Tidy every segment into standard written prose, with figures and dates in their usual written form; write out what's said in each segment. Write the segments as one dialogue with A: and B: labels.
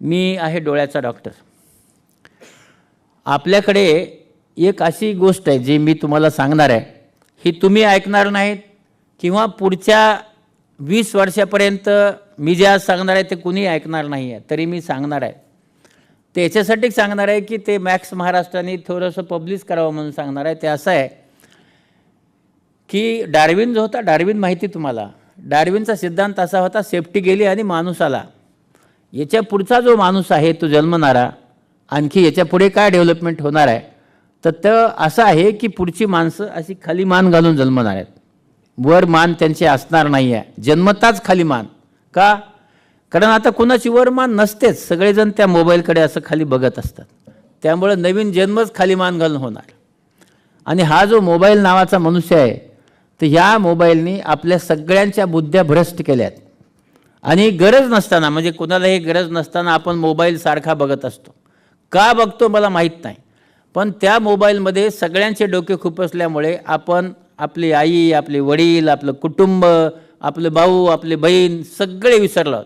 A: मी आहे डोळ्याचा डॉक्टर. आपल्याकडे एक अशी गोष्ट आहे जी मी तुम्हाला सांगणार आहे, ही तुम्ही ऐकणार नाहीत किंवा पुढच्या 20 वर्षापर्यंत मी जे आज सांगणार आहे ते कुणी ऐकणार नाही आहे, तरी मी सांगणार आहे. ते याच्यासाठी सांगणार आहे की ते मॅक्स महाराष्ट्राने थोडंसं पब्लिश करावं म्हणून सांगणार आहे. ते असं आहे की डार्विन जो होता, डार्विन माहिती तुम्हाला, डार्विनचा सिद्धांत असा होता, सेफ्टी गेली आणि माणूस आला. याच्या पुढचा जो माणूस आहे तो जन्मणारा, आणखी याच्या पुढे काय डेव्हलपमेंट होणार आहे, तर ते असं आहे की पुढची माणसं अशी खाली मान घालून जन्मणार आहेत. वर मान त्यांचे असणार नाही आहे, जन्मताच खाली मान. का? कारण आता कुणाची वर मान नसतेच, सगळेजण त्या मोबाईलकडे असं खाली बघत असतात. त्यामुळे नवीन जन्मच खाली मान घालून होणार. आणि हा जो मोबाईल नावाचा मनुष्य आहे, तर ह्या मोबाईलनी आपल्या सगळ्यांच्या बुद्ध्या भ्रष्ट केल्यात. आणि गरज नसताना, म्हणजे कुणालाही गरज नसताना आपण मोबाईल सारखा बघत असतो. का बघतो मला माहीत नाही, पण त्या मोबाईलमध्ये सगळ्यांचे डोके खुपसल्यामुळे आपण आपली आई, आपले वडील, आपलं कुटुंब, आपले भाऊ, आपले बहीण सगळे विसरलो.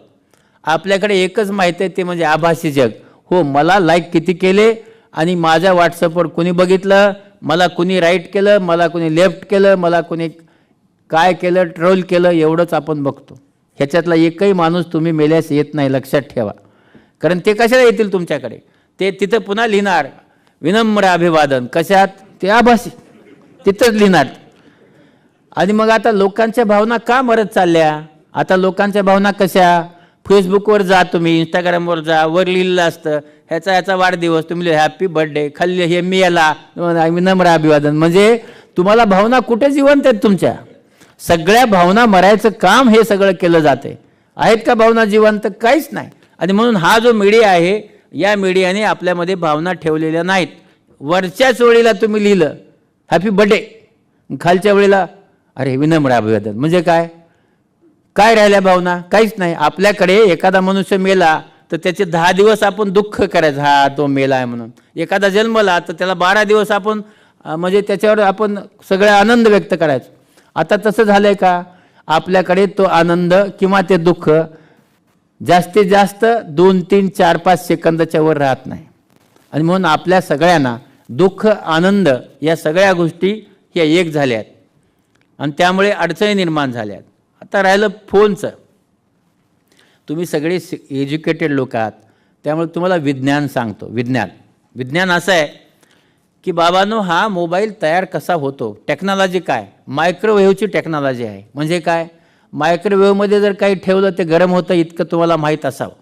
A: आपल्याकडे एकच माहिती आहे, ते म्हणजे आभासी जग. हो, मला लाईक किती केले आणि माझ्या व्हॉट्सअपवर कुणी बघितलं, मला कुणी राईट केलं, मला कुणी लेफ्ट केलं, मला कुणी काय केलं, ट्रोल केलं, एवढंच आपण बघतो. ह्याच्यातला एकही माणूस तुम्ही मेल्यास येत नाही, लक्षात ठेवा. कारण ते कशाला येतील तुमच्याकडे? ते तिथं पुन्हा लिहिणार विनम्र अभिवादन. कशात? ते आभासी, तिथंच लिहिणार. आणि मग आता लोकांच्या भावना का मरत चालल्या? आता लोकांच्या भावना कशा? फेसबुकवर जा, तुम्ही इंस्टाग्रामवर जा, वर लिहिलेलं असतं ह्याचा वाढदिवस, तुम्ही हॅपी बर्थडे, खाली हे मी याला विनम्र अभिवादन. म्हणजे तुम्हाला भावना कुठे जिवंत आहेत तुमच्या? सगळ्या भावना मरायचं काम हे सगळं केलं जाते. आहेत का भावना जिवंत? काहीच नाही. आणि म्हणून हा जो मीडिया आहे, या मीडियाने आपल्यामध्ये भावना ठेवलेल्या नाहीत. वरच्याच वेळेला तुम्ही लिहिलं हॅपी बर्थडे, खालच्या वेळेला अरे विनम्र अभिवादन. म्हणजे काय काय राहिल्या भावना? काहीच नाही. आपल्याकडे एखादा मनुष्य मेला तर त्याचे 10 दिवस आपण दुःख करायचं, हा तो मेला आहे म्हणून. एखादा जन्मला तर त्याला 12 दिवस आपण म्हणजे त्याच्यावर आपण सगळा आनंद व्यक्त करायचो. आता तसं झालंय का? आपल्याकडे तो आनंद किंवा ते दुःख जास्तीत जास्त 2, 3, 4, 5 सेकंदाच्या वर राहत नाही. आणि म्हणून आपल्या सगळ्यांना दुःख, आनंद या सगळ्या गोष्टी ह्या एक झाल्यात आणि त्यामुळे अडचणी निर्माण झाल्यात. आता राहिलं फोनचं. तुम्ही सगळे एज्युकेटेड लोक आहात, त्यामुळे तुम्हाला विज्ञान सांगतो. विज्ञान असं आहे की बाबांनो, हा मोबाईल तयार कसा होतो, टेक्नॉलॉजी काय, मायक्रोवेव्हची टेक्नॉलॉजी आहे. म्हणजे काय? मायक्रोवेव्हमध्ये जर काही ठेवलं ते गरम होतं, इतकं तुम्हाला माहीत असावं.